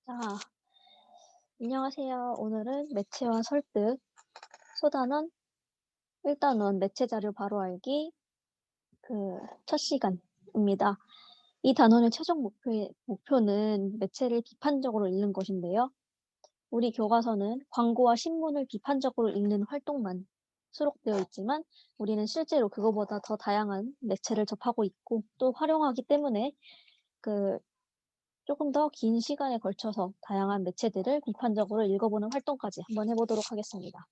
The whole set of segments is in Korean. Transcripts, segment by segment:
자, 안녕하세요. 오늘은 매체와 설득, 소단원, 일단원, 매체 자료 바로 알기, 첫 시간입니다. 이 단원의 최종 목표는 매체를 비판적으로 읽는 것인데요. 우리 교과서는 광고와 신문을 비판적으로 읽는 활동만 수록되어 있지만 우리는 실제로 그거보다 더 다양한 매체를 접하고 있고 또 활용하기 때문에 그 조금 더 긴 시간에 걸쳐서 다양한 매체들을 비판적으로 읽어보는 활동까지 한번 해보도록 하겠습니다.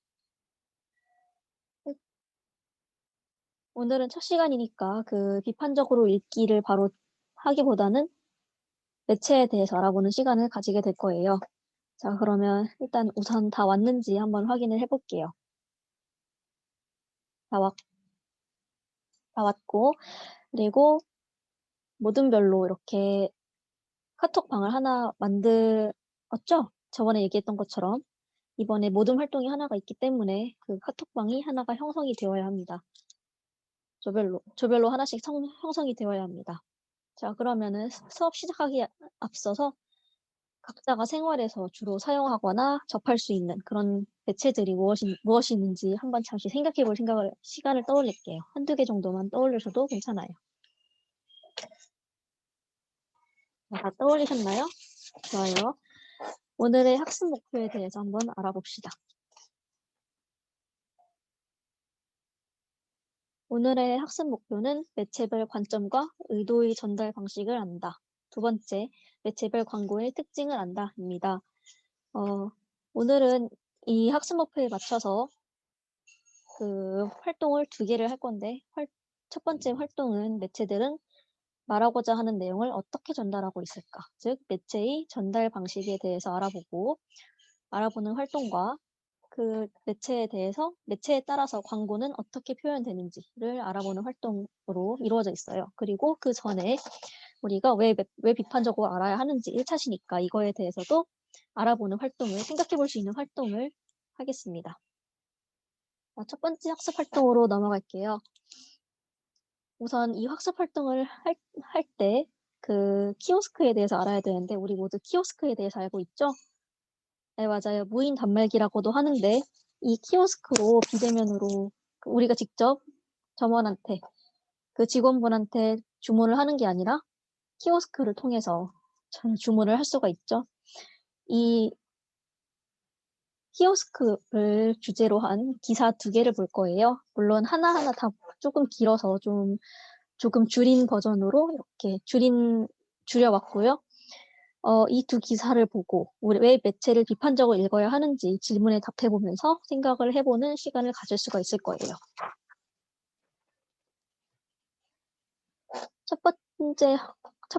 오늘은 첫 시간이니까 비판적으로 읽기를 바로 하기보다는 매체에 대해서 알아보는 시간을 가지게 될 거예요. 자, 그러면 일단 우선 다 왔는지 한번 확인을 해볼게요. 다 왔고, 그리고 모든별로 이렇게 카톡방을 하나 만들었죠? 저번에 얘기했던 것처럼 이번에 모든 활동이 하나가 있기 때문에 그 카톡방이 하나가 형성이 되어야 합니다. 조별로 하나씩 형성이 되어야 합니다. 자, 그러면은 수업 시작하기에 앞서서 각자가 생활에서 주로 사용하거나 접할 수 있는 그런 매체들이 무엇이 있는지 한번 잠시 생각해 볼 시간을 떠올릴게요. 한두 개 정도만 떠올리셔도 괜찮아요. 자, 다 떠올리셨나요? 좋아요. 오늘의 학습 목표에 대해서 한번 알아봅시다. 오늘의 학습 목표는 매체별 관점과 의도의 전달 방식을 안다. 두 번째, 매체별 광고의 특징을 안다입니다. 오늘은 이 학습 목표에 맞춰서 활동을 두 개를 할 건데, 첫 번째 활동은 매체들은 말하고자 하는 내용을 어떻게 전달하고 있을까? 즉, 매체의 전달 방식에 대해서 알아보는 활동과 그 매체에 따라서 광고는 어떻게 표현되는지를 알아보는 활동으로 이루어져 있어요. 그리고 그 전에 우리가 왜 비판적으로 알아야 하는지 1차시니까 이거에 대해서도 알아보는 활동을, 생각해 볼 수 있는 활동을 하겠습니다. 자, 첫 번째 학습 활동으로 넘어갈게요. 우선 이 학습 활동을 할 때 키오스크에 대해서 알아야 되는데 우리 모두 키오스크에 대해서 알고 있죠? 네, 맞아요. 무인 단말기라고도 하는데 이 키오스크로 비대면으로 우리가 직접 점원한테 직원분한테 주문을 하는 게 아니라 키오스크를 통해서 주문을 할 수가 있죠. 이 키오스크를 주제로 한 기사 두 개를 볼 거예요. 물론 하나하나 다 조금 길어서 조금 줄인 버전으로 이렇게 줄여왔고요. 이 두 기사를 보고 우리 왜 매체를 비판적으로 읽어야 하는지 질문에 답해보면서 생각을 해보는 시간을 가질 수가 있을 거예요. 첫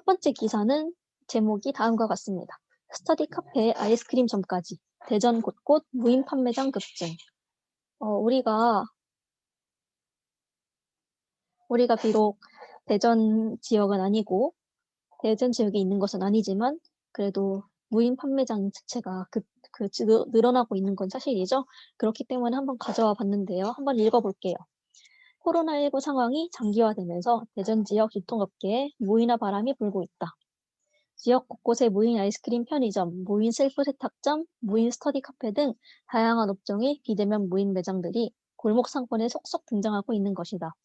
번째 기사는 제목이 다음과 같습니다. 스터디 카페 아이스크림점까지 대전 곳곳 무인 판매장 급증. 우리가 비록 대전 지역은 아니고 대전 지역에 있는 것은 아니지만 그래도 무인 판매장 자체가 늘어나고 있는 건 사실이죠. 그렇기 때문에 한번 가져와 봤는데요. 한번 읽어볼게요. 코로나19 상황이 장기화되면서 대전 지역 유통업계에 무인화 바람이 불고 있다. 지역 곳곳에 무인 아이스크림 편의점, 무인 셀프 세탁점, 무인 스터디 카페 등 다양한 업종의 비대면 무인 매장들이 골목 상권에 속속 등장하고 있는 것이다.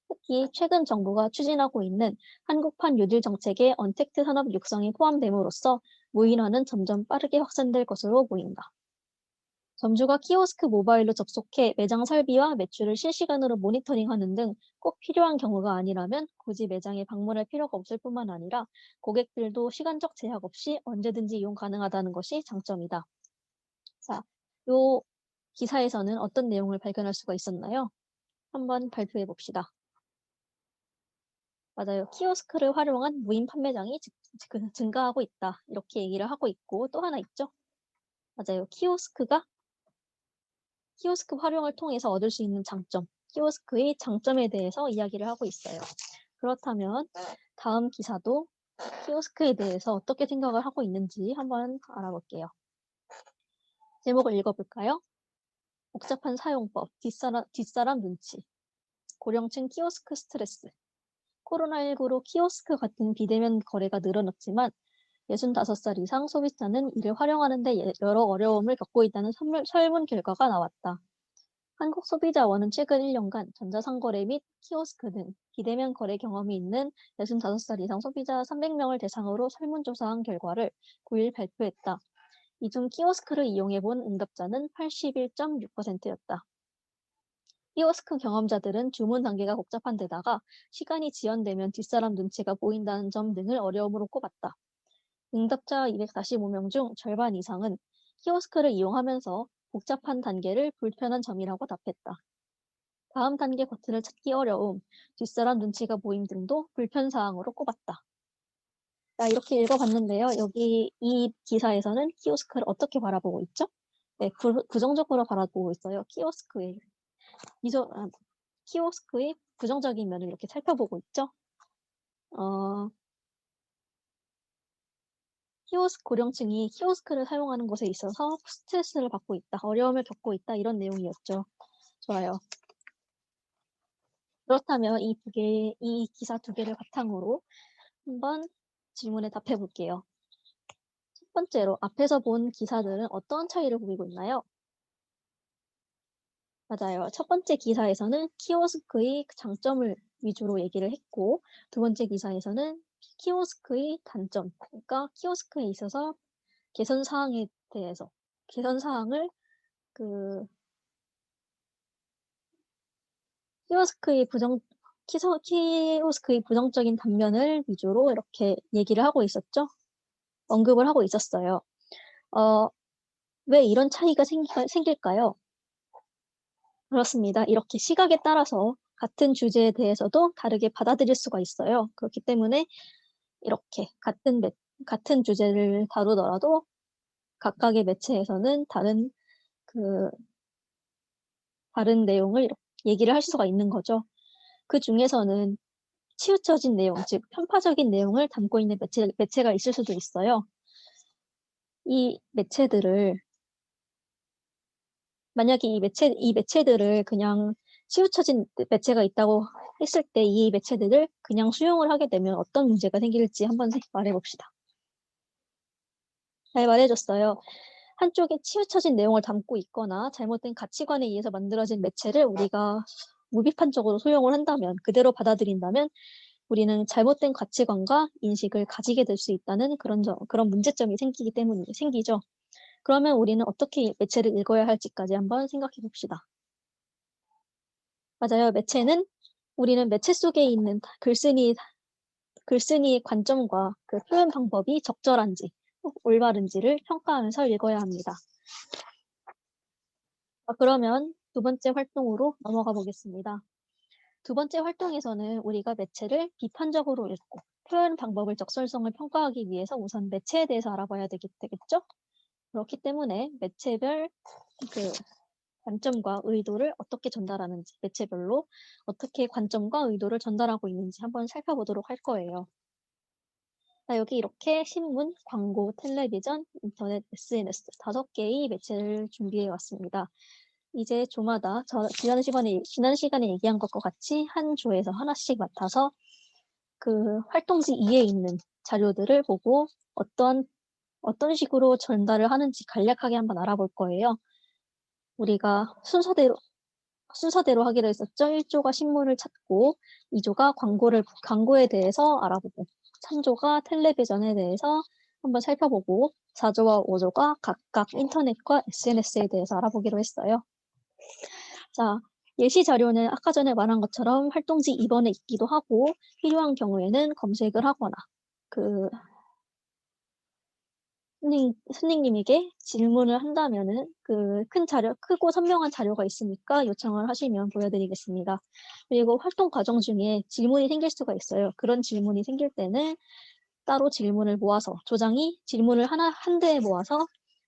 특히 최근 정부가 추진하고 있는 한국판 뉴딜 정책의 언택트 산업 육성이 포함됨으로써 무인화는 점점 빠르게 확산될 것으로 보인다. 점주가 키오스크 모바일로 접속해 매장 설비와 매출을 실시간으로 모니터링하는 등 꼭 필요한 경우가 아니라면 굳이 매장에 방문할 필요가 없을 뿐만 아니라 고객들도 시간적 제약 없이 언제든지 이용 가능하다는 것이 장점이다. 자, 이 기사에서는 어떤 내용을 발견할 수가 있었나요? 한번 발표해 봅시다. 맞아요. 키오스크를 활용한 무인 판매장이 증가하고 있다. 이렇게 얘기를 하고 있고 또 하나 있죠. 맞아요. 키오스크 활용을 통해서 얻을 수 있는 장점, 키오스크의 장점에 대해서 이야기를 하고 있어요. 그렇다면 다음 기사도 키오스크에 대해서 어떻게 생각을 하고 있는지 한번 알아볼게요. 제목을 읽어볼까요? 복잡한 사용법, 뒷사람 눈치, 고령층 키오스크 스트레스. 코로나19로 키오스크 같은 비대면 거래가 늘어났지만 65살 이상 소비자는 이를 활용하는 데 여러 어려움을 겪고 있다는 설문 결과가 나왔다. 한국 소비자원은 최근 1년간 전자상거래 및 키오스크 등 비대면 거래 경험이 있는 65살 이상 소비자 300명을 대상으로 설문조사한 결과를 9일 발표했다. 이 중 키오스크를 이용해본 응답자는 81.6%였다. 키오스크 경험자들은 주문 단계가 복잡한 데다가 시간이 지연되면 뒷사람 눈치가 보인다는 점 등을 어려움으로 꼽았다. 응답자 245명 중 절반 이상은 키오스크를 이용하면서 복잡한 단계를 불편한 점이라고 답했다. 다음 단계 버튼을 찾기 어려움, 뒷사람 눈치가 보임 등도 불편사항으로 꼽았다. 자, 이렇게 읽어봤는데요. 여기 이 기사에서는 키오스크를 어떻게 바라보고 있죠? 네, 부정적으로 바라보고 있어요. 키오스크의 부정적인 면을 이렇게 살펴보고 있죠. 고령층이 키오스크를 사용하는 것에 있어서 스트레스를 받고 있다, 어려움을 겪고 있다, 이런 내용이었죠. 좋아요. 그렇다면 이 기사 두 개를 바탕으로 한번 질문에 답해 볼게요. 첫 번째로 앞에서 본 기사들은 어떤 차이를 보이고 있나요? 맞아요. 첫 번째 기사에서는 키오스크의 장점을 위주로 얘기를 했고, 두 번째 기사에서는 키오스크의 단점, 그러니까 키오스크에 있어서 개선 사항을 키오스크의 부정적인 단면을 위주로 이렇게 얘기를 하고 있었죠. 언급을 하고 있었어요. 왜 이런 차이가 생길까요? 그렇습니다. 이렇게 시각에 따라서 같은 주제에 대해서도 다르게 받아들일 수가 있어요. 그렇기 때문에 이렇게 같은 주제를 다루더라도 각각의 매체에서는 다른 내용을 얘기를 할 수가 있는 거죠. 그 중에서는 치우쳐진 내용, 즉 편파적인 내용을 담고 있는 매체가 있을 수도 있어요. 만약에 이 매체들을 그냥 치우쳐진 매체가 있다고 했을 때 이 매체들을 그냥 수용을 하게 되면 어떤 문제가 생길지 한번 말해봅시다. 잘 말해줬어요. 한쪽에 치우쳐진 내용을 담고 있거나 잘못된 가치관에 의해서 만들어진 매체를 우리가 무비판적으로 소용을 한다면, 그대로 받아들인다면 우리는 잘못된 가치관과 인식을 가지게 될 수 있다는 그런 문제점이 생기죠. 그러면 우리는 어떻게 매체를 읽어야 할지까지 한번 생각해 봅시다. 맞아요. 우리는 매체 속에 있는 글쓴이의 관점과 그 표현 방법이 적절한지, 올바른지를 평가하면서 읽어야 합니다. 그러면 두 번째 활동으로 넘어가 보겠습니다. 두 번째 활동에서는 우리가 매체를 비판적으로 읽고 표현 방법을 적절성을 평가하기 위해서 우선 매체에 대해서 알아봐야 되겠죠? 그렇기 때문에 매체별 관점과 의도를 어떻게 전달하는지, 매체별로 어떻게 관점과 의도를 전달하고 있는지 한번 살펴보도록 할 거예요. 자, 여기 이렇게 신문, 광고, 텔레비전, 인터넷, SNS 5개의 매체를 준비해 왔습니다. 이제 조마다 지난 시간에 얘기한 것과 같이 한 조에서 하나씩 맡아서 그 활동지 2에 있는 자료들을 보고 어떤 식으로 전달을 하는지 간략하게 한번 알아볼 거예요. 우리가 순서대로 하기로 했었죠. 1조가 신문을 찾고, 2조가 광고에 대해서 알아보고, 3조가 텔레비전에 대해서 한번 살펴보고, 4조와 5조가 각각 인터넷과 SNS에 대해서 알아보기로 했어요. 자, 예시 자료는 아까 전에 말한 것처럼 활동지 2번에 있기도 하고, 필요한 경우에는 검색을 하거나, 선생님에게 질문을 한다면은 크고 선명한 자료가 있으니까 요청을 하시면 보여드리겠습니다. 그리고 활동 과정 중에 질문이 생길 수가 있어요. 그런 질문이 생길 때는 따로 질문을 모아서 조장이 질문을 한 대에 모아서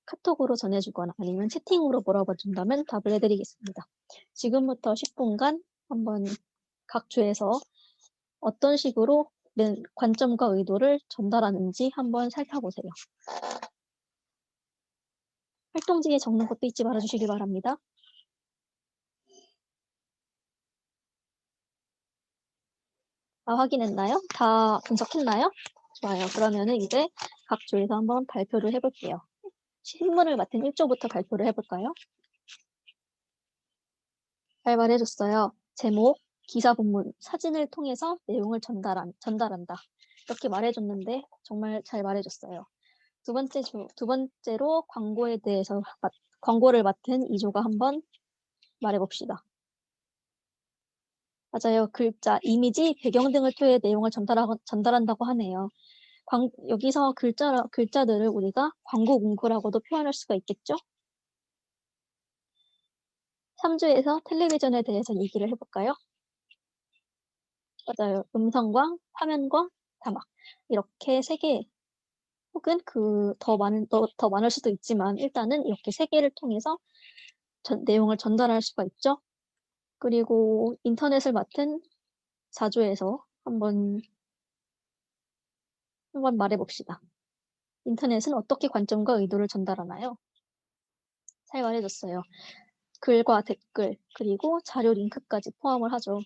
카톡으로 전해주거나 아니면 채팅으로 물어봐 준다면 답을 해드리겠습니다. 지금부터 10분간 한번 각 조에서 어떤 식으로 관점과 의도를 전달하는지 한번 살펴보세요. 활동지에 적는 것도 잊지 말아주시기 바랍니다. 다 확인했나요? 다 분석했나요? 좋아요. 그러면은 이제 각 조에서 한번 발표를 해볼게요. 신문을 맡은 1조부터 발표를 해볼까요? 잘 말해줬어요. 제목, 기사 본문, 사진을 통해서 내용을 전달한다. 이렇게 말해줬는데 정말 잘 말해줬어요. 두 번째로 광고에 대해서 광고를 맡은 2조가 한번 말해봅시다. 맞아요. 글자, 이미지, 배경 등을 통해 내용을 전달한다고 하네요. 여기서 글자들을 우리가 광고 문구라고도 표현할 수가 있겠죠? 3주에서 텔레비전에 대해서 얘기를 해볼까요? 맞아요. 음성과 화면과 자막 이렇게 3개 혹은 더 많을 수도 있지만 일단은 이렇게 3개를 통해서 내용을 전달할 수가 있죠. 그리고 인터넷을 맡은 4조에서 한번 말해봅시다. 인터넷은 어떻게 관점과 의도를 전달하나요? 잘 말해줬어요. 글과 댓글, 그리고 자료 링크까지 포함을 하죠.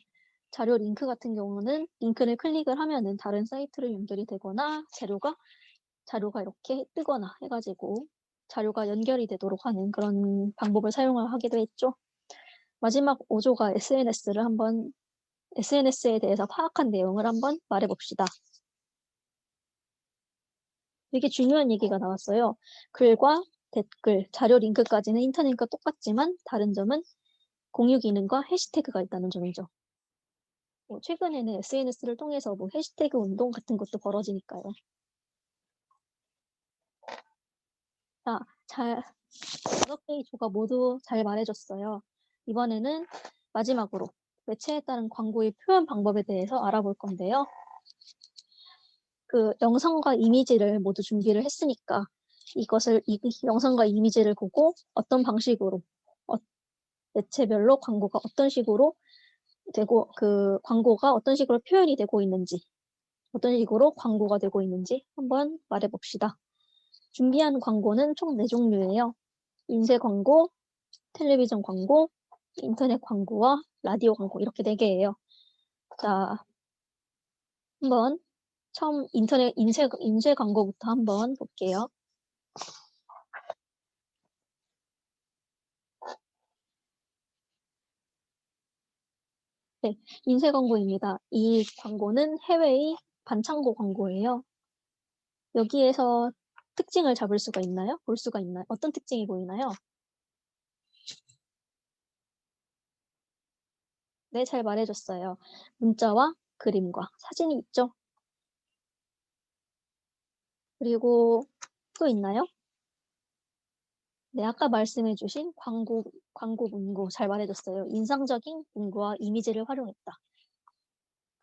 자료 링크 같은 경우는 링크를 클릭을 하면은 다른 사이트로 연결이 되거나 자료가 이렇게 뜨거나 해가지고 자료가 연결이 되도록 하는 그런 방법을 하기도 했죠. 마지막 5조가 SNS에 대해서 파악한 내용을 한번 말해봅시다. 되게 중요한 얘기가 나왔어요. 글과 댓글, 자료 링크까지는 인터넷과 똑같지만 다른 점은 공유 기능과 해시태그가 있다는 점이죠. 최근에는 SNS를 통해서 해시태그 운동 같은 것도 벌어지니까요. 자, 6개의 조가 모두 잘 말해줬어요. 이번에는 마지막으로 매체에 따른 광고의 표현 방법에 대해서 알아볼 건데요. 영상과 이미지를 모두 준비를 했으니까 이 영상과 이미지를 보고 어떤 방식으로 매체별로 광고가 어떤 식으로 되고 광고가 어떤 식으로 표현이 되고 있는지 어떤 식으로 광고가 되고 있는지 한번 말해봅시다. 준비한 광고는 총 4종류예요. 인쇄 광고, 텔레비전 광고, 인터넷 광고와 라디오 광고 이렇게 4개예요. 자, 한번 처음 인쇄 광고부터 한번 볼게요. 네, 인쇄 광고입니다. 이 광고는 해외의 반창고 광고예요. 여기에서 특징을 잡을 수가 있나요? 볼 수가 있나요? 어떤 특징이 보이나요? 네, 잘 말해줬어요. 문자와 그림과 사진이 있죠? 그리고 또 있나요? 네, 아까 말씀해주신 광고 문구 잘 말해줬어요. 인상적인 문구와 이미지를 활용했다.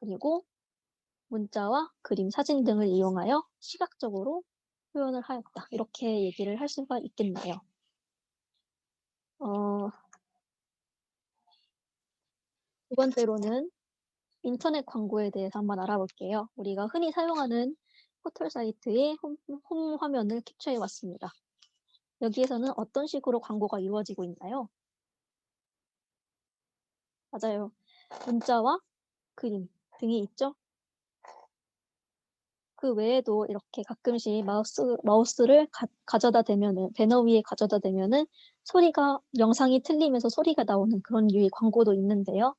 그리고 문자와 그림, 사진 등을 이용하여 시각적으로 표현을 하였다. 이렇게 얘기를 할 수가 있겠네요. 두 번째로는 인터넷 광고에 대해서 한번 알아볼게요. 우리가 흔히 사용하는 포털 사이트의 홈 화면을 캡처해 왔습니다. 여기에서는 어떤 식으로 광고가 이루어지고 있나요? 맞아요. 문자와 그림 등이 있죠? 그 외에도 이렇게 가끔씩 마우스를 가져다 대면은, 배너 위에 가져다 대면은 영상이 틀리면서 소리가 나오는 그런 류의 광고도 있는데요.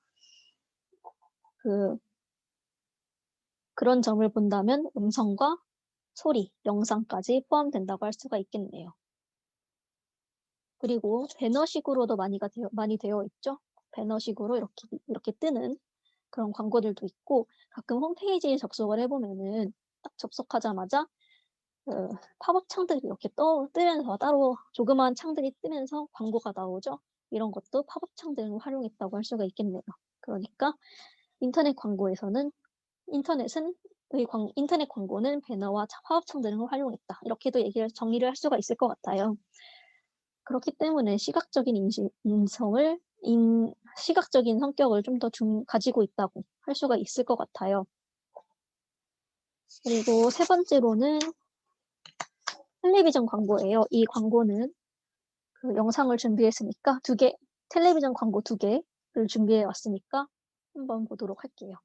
그런 점을 본다면 음성과 소리, 영상까지 포함된다고 할 수가 있겠네요. 그리고 배너식으로도 많이 되어 있죠. 배너식으로 이렇게 뜨는 그런 광고들도 있고 가끔 홈페이지에 접속을 해보면은 딱 접속하자마자 팝업 창들이 이렇게 뜨면서 따로 조그마한 창들이 뜨면서 광고가 나오죠. 이런 것도 팝업 창들을 활용했다고 할 수가 있겠네요. 그러니까 인터넷 광고는 배너와 팝업 창 등을 활용했다. 이렇게도 정의를 할 수가 있을 것 같아요. 그렇기 때문에 시각적인 성격을 좀 더 가지고 있다고 할 수가 있을 것 같아요. 그리고 세 번째로는 텔레비전 광고예요. 이 광고는 영상을 준비했으니까 텔레비전 광고 2개를 준비해 왔으니까 한번 보도록 할게요.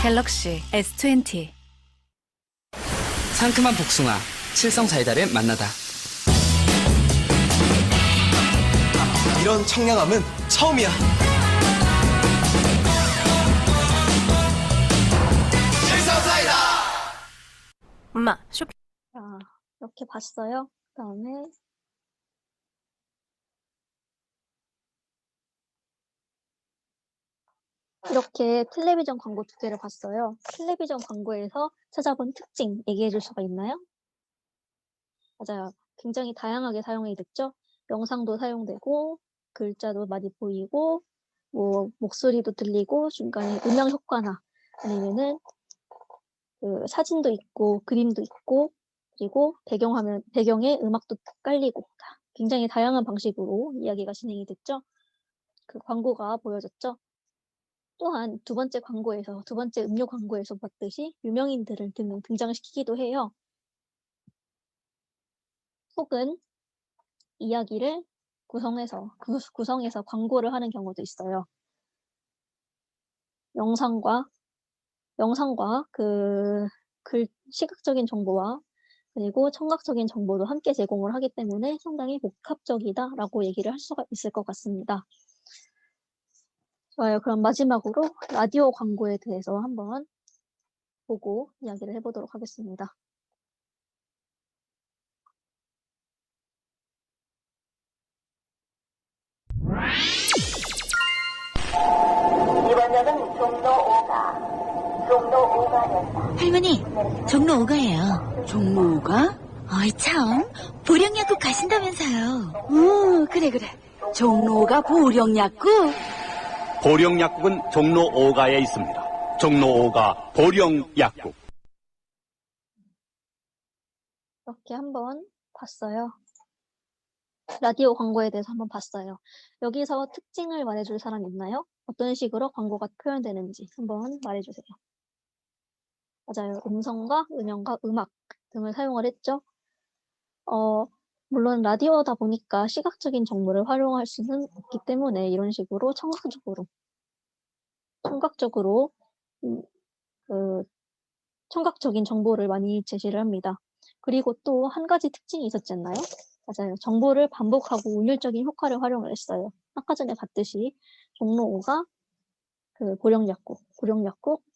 갤럭시 S20. 상큼한 복숭아, 칠성 사이다를 만나다. 이런 청량함은 처음이야. 칠성 사이다. 엄마, 쇼핑. 자, 이렇게 봤어요. 그다음에 이렇게 텔레비전 광고 2개를 봤어요. 텔레비전 광고에서 찾아본 특징 얘기해 줄 수가 있나요? 맞아요. 굉장히 다양하게 사용이 됐죠. 영상도 사용되고 글자도 많이 보이고 뭐 목소리도 들리고 중간에 음향 효과나 아니면은 그 사진도 있고 그림도 있고 그리고 배경에 음악도 깔리고 굉장히 다양한 방식으로 이야기가 진행이 됐죠. 그 광고가 보여졌죠. 또한 두 번째 음료 광고에서 봤듯이 유명인들을 등장시키기도 해요. 혹은 이야기를 구성해서 광고를 하는 경우도 있어요. 영상과 그 시각적인 정보와 그리고 청각적인 정보도 함께 제공을 하기 때문에 상당히 복합적이다라고 얘기를 할 수가 있을 것 같습니다. 좋아요. 그럼 마지막으로 라디오 광고에 대해서 한번 보고 이야기를 해보도록 하겠습니다. 이번 역은 종로 5가였다. 할머니, 종로 5가예요. 종로 5가? 어이 참, 보령약국 가신다면서요. 그래. 종로 5가 보령약국? 보령약국은 종로 5가에 있습니다. 종로 5가 보령약국. 이렇게 한번 봤어요. 라디오 광고에 대해서 한번 봤어요. 여기서 특징을 말해줄 사람 있나요? 어떤 식으로 광고가 표현되는지 한번 말해주세요. 맞아요. 음성과 음영과 음악 등을 사용을 했죠. 물론 라디오다 보니까 시각적인 정보를 활용할 수는 없기 때문에 이런 식으로 청각적인 정보를 많이 제시를 합니다. 그리고 또 한 가지 특징이 있었지 않나요? 맞아요. 정보를 반복하고 운율적인 효과를 활용을 했어요. 아까 전에 봤듯이 종로 5가 그 보령약국,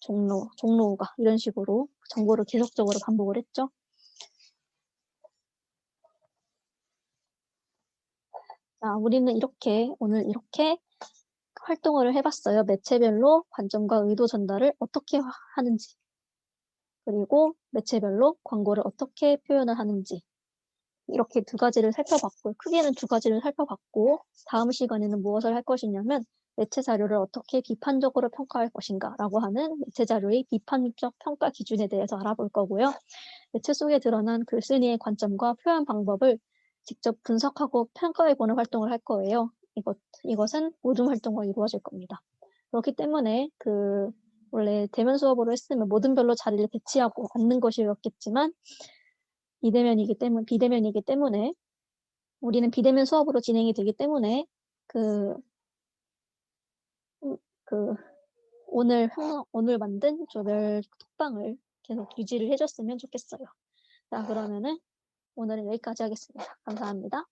종로 5가 이런 식으로 정보를 계속적으로 반복을 했죠. 자, 우리는 오늘 이렇게 활동을 해봤어요. 매체별로 관점과 의도 전달을 어떻게 하는지, 그리고 매체별로 광고를 어떻게 표현을 하는지, 이렇게 두 가지를 살펴봤고, 크게는 두 가지를 살펴봤고, 다음 시간에는 무엇을 할 것이냐면, 매체 자료를 어떻게 비판적으로 평가할 것인가 라고 하는 매체 자료의 비판적 평가 기준에 대해서 알아볼 거고요. 매체 속에 드러난 글쓴이의 관점과 표현 방법을 직접 분석하고 평가해보는 활동을 할 거예요. 이것은 모든 활동으로 이루어질 겁니다. 그렇기 때문에 원래 대면 수업으로 했으면 모든별로 자리를 배치하고 앉는 것이었겠지만 비대면이기 때문에 우리는 비대면 수업으로 진행이 되기 때문에 오늘 만든 조별 톡방을 계속 유지를 해줬으면 좋겠어요. 자, 그러면은 오늘은 여기까지 하겠습니다. 감사합니다.